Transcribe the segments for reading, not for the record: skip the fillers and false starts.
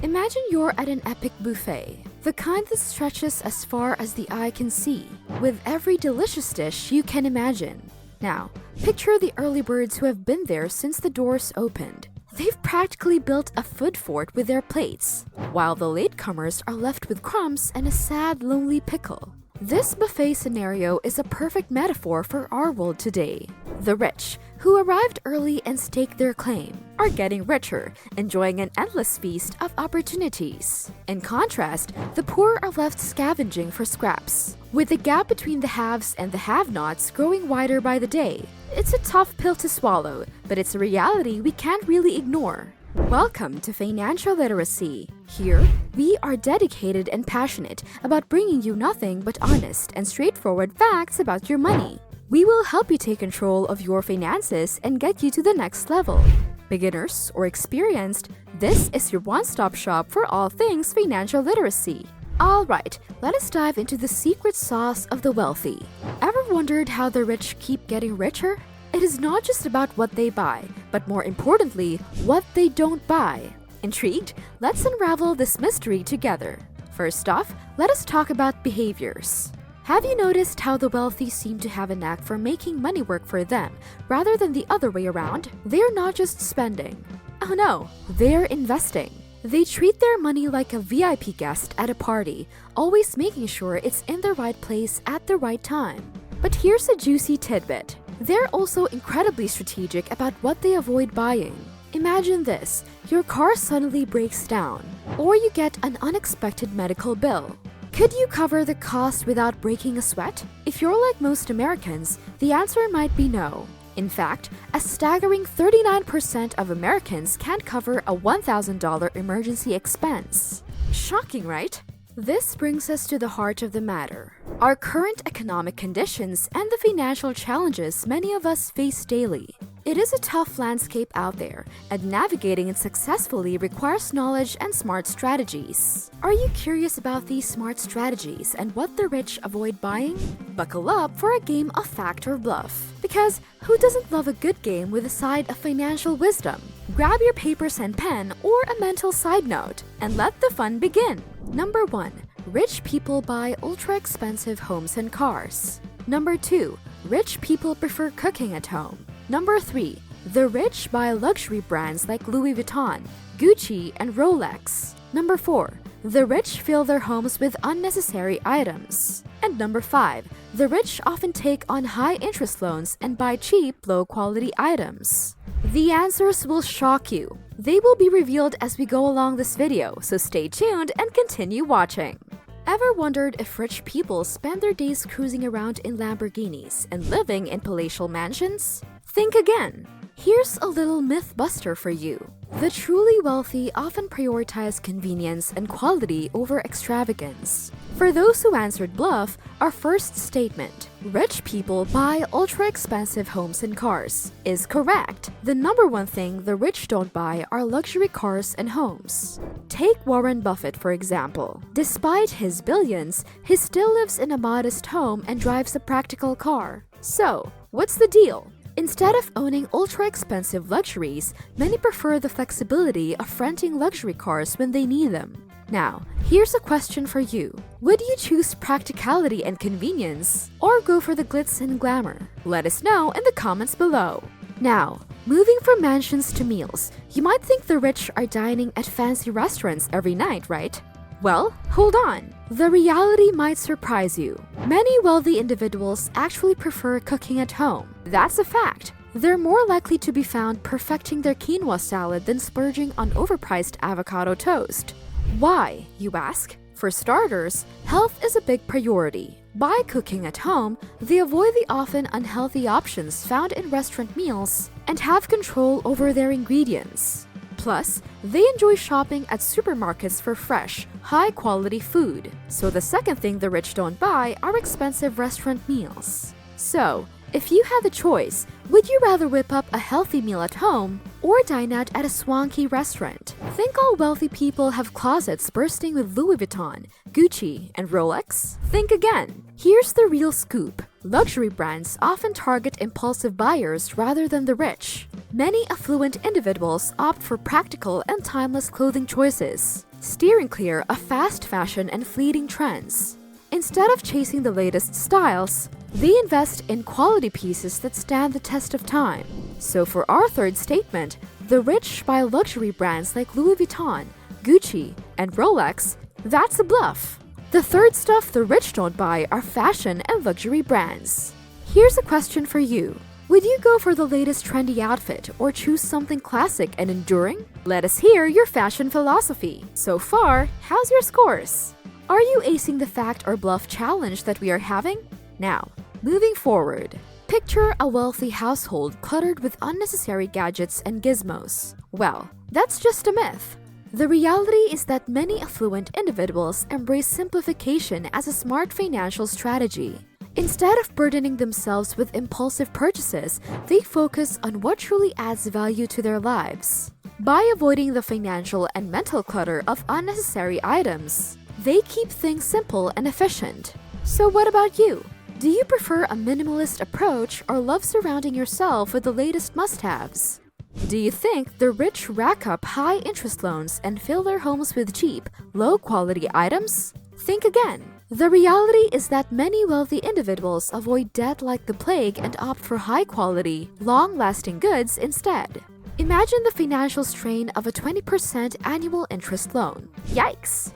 Imagine you're at an epic buffet, the kind that stretches as far as the eye can see, with every delicious dish you can imagine. Now, picture the early birds who have been there since the doors opened. They've practically built a food fort with their plates, while the latecomers are left with crumbs and a sad, lonely pickle. This buffet scenario is a perfect metaphor for our world today. The rich, who arrived early and staked their claim, are getting richer, enjoying an endless feast of opportunities. In contrast, the poor are left scavenging for scraps, with the gap between the haves and the have-nots growing wider by the day. It's a tough pill to swallow, but it's a reality we can't really ignore. Welcome to Financial Literacy. Here, we are dedicated and passionate about bringing you nothing but honest and straightforward facts about your money. We will help you take control of your finances and get you to the next level. Beginners or experienced, this is your one-stop shop for all things financial literacy. Alright, let us dive into the secret sauce of the wealthy. Ever wondered how the rich keep getting richer? It is not just about what they buy, but more importantly, what they don't buy. Intrigued? Let's unravel this mystery together. First off, let us talk about behaviors. Have you noticed how the wealthy seem to have a knack for making money work for them, rather than the other way around? They're not just spending. Oh no, they're investing. They treat their money like a VIP guest at a party, always making sure it's in the right place at the right time. But here's a juicy tidbit. They're also incredibly strategic about what they avoid buying. Imagine this, your car suddenly breaks down, or you get an unexpected medical bill. Could you cover the cost without breaking a sweat? If you're like most Americans, the answer might be no. In fact, a staggering 39% of Americans can't cover a $1,000 emergency expense. Shocking, right? This brings us to the heart of the matter. Our current economic conditions and the financial challenges many of us face daily. It is a tough landscape out there, and navigating it successfully requires knowledge and smart strategies. Are you curious about these smart strategies and what the rich avoid buying? Buckle up for a game of fact or bluff. Because who doesn't love a good game with a side of financial wisdom? Grab your papers and pen or a mental side note, and let the fun begin. Number 1. Rich people buy ultra-expensive homes and cars. Number 2. Rich people prefer cooking at home. Number 3. The rich buy luxury brands like Louis Vuitton, Gucci, and Rolex. Number 4. The rich fill their homes with unnecessary items. And number 5. The rich often take on high-interest loans and buy cheap, low-quality items. The answers will shock you. They will be revealed as we go along this video, so stay tuned and continue watching. Ever wondered if rich people spend their days cruising around in Lamborghinis and living in palatial mansions? Think again. Here's a little myth buster for you. The truly wealthy often prioritize convenience and quality over extravagance. For those who answered bluff, our first statement, rich people buy ultra-expensive homes and cars, is correct. The number one thing the rich don't buy are luxury cars and homes. Take Warren Buffett, for example. Despite his billions, he still lives in a modest home and drives a practical car. So, what's the deal? Instead of owning ultra-expensive luxuries, many prefer the flexibility of renting luxury cars when they need them. Now, here's a question for you. Would you choose practicality and convenience, or go for the glitz and glamour? Let us know in the comments below. Now, moving from mansions to meals, you might think the rich are dining at fancy restaurants every night, right? Well, hold on. The reality might surprise you. Many wealthy individuals actually prefer cooking at home. That's a fact. They're more likely to be found perfecting their quinoa salad than splurging on overpriced avocado toast. Why, you ask? For starters, health is a big priority. By cooking at home, they avoid the often unhealthy options found in restaurant meals and have control over their ingredients. Plus, they enjoy shopping at supermarkets for fresh, high-quality food. So the second thing the rich don't buy are expensive restaurant meals. So, if you had the choice, would you rather whip up a healthy meal at home or dine out at a swanky restaurant? Think all wealthy people have closets bursting with Louis Vuitton, Gucci, and Rolex? Think again. Here's the real scoop. Luxury brands often target impulsive buyers rather than the rich. Many affluent individuals opt for practical and timeless clothing choices. steering clear of fast fashion and fleeting trends. Instead of chasing the latest styles, they invest in quality pieces that stand the test of time. So for our third statement, the rich buy luxury brands like Louis Vuitton, Gucci, and Rolex. That's a bluff. The third stuff the rich don't buy are fashion and luxury brands. Here's a question for you. Would you go for the latest trendy outfit or choose something classic and enduring? Let us hear your fashion philosophy. So far, how's your scores? Are you acing the fact or bluff challenge that we are having? Now, moving forward. Picture a wealthy household cluttered with unnecessary gadgets and gizmos. Well, that's just a myth. The reality is that many affluent individuals embrace simplification as a smart financial strategy. Instead of burdening themselves with impulsive purchases, they focus on what truly adds value to their lives. By avoiding the financial and mental clutter of unnecessary items, they keep things simple and efficient. So what about you? Do you prefer a minimalist approach or love surrounding yourself with the latest must-haves? Do you think the rich rack up high-interest loans and fill their homes with cheap, low-quality items? Think again. The reality is that many wealthy individuals avoid debt like the plague and opt for high-quality, long-lasting goods instead. Imagine the financial strain of a 20% annual interest loan. Yikes!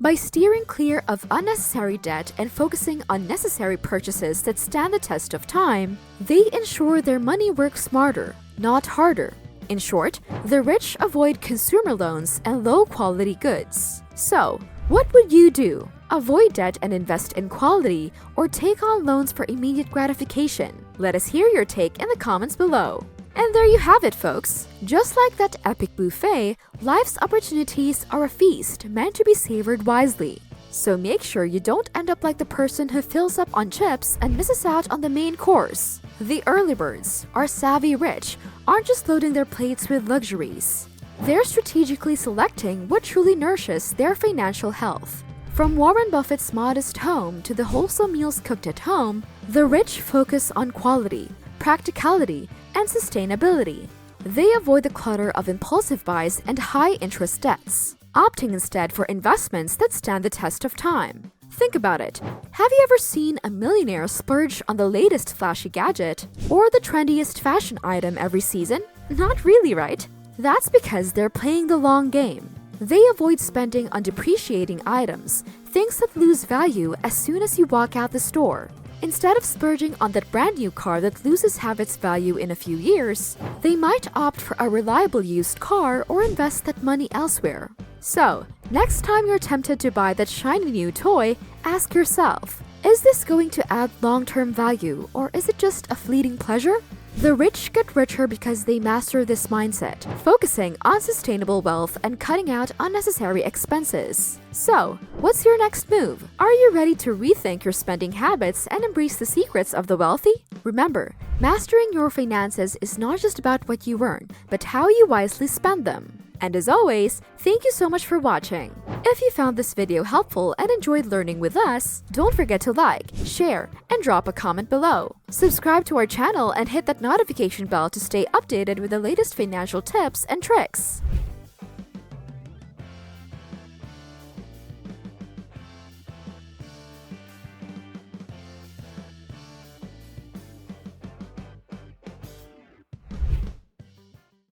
By steering clear of unnecessary debt and focusing on necessary purchases that stand the test of time, they ensure their money works smarter, not harder. In short, the rich avoid consumer loans and low-quality goods. So, what would you do? Avoid debt and invest in quality, or take on loans for immediate gratification? Let us hear your take in the comments below. And there you have it, folks. Just like that epic buffet, life's opportunities are a feast meant to be savored wisely. So make sure you don't end up like the person who fills up on chips and misses out on the main course. The early birds, our savvy rich, aren't just loading their plates with luxuries. They're strategically selecting what truly nourishes their financial health. From Warren Buffett's modest home to the wholesome meals cooked at home, the rich focus on quality, practicality, and sustainability. They avoid the clutter of impulsive buys and high-interest debts, opting instead for investments that stand the test of time. Think about it. Have you ever seen a millionaire splurge on the latest flashy gadget or the trendiest fashion item every season? Not really, right? That's because they're playing the long game. They avoid spending on depreciating items, things that lose value as soon as you walk out the store. Instead of splurging on that brand new car that loses half its value in a few years, they might opt for a reliable used car or invest that money elsewhere. So, next time you're tempted to buy that shiny new toy, ask yourself, is this going to add long-term value or is it just a fleeting pleasure? The rich get richer because they master this mindset, focusing on sustainable wealth and cutting out unnecessary expenses. So, what's your next move? Are you ready to rethink your spending habits and embrace the secrets of the wealthy? Remember, mastering your finances is not just about what you earn, but how you wisely spend them. And as always, thank you so much for watching. If you found this video helpful and enjoyed learning with us, don't forget to like, share, and drop a comment below. Subscribe to our channel and hit that notification bell to stay updated with the latest financial tips and tricks.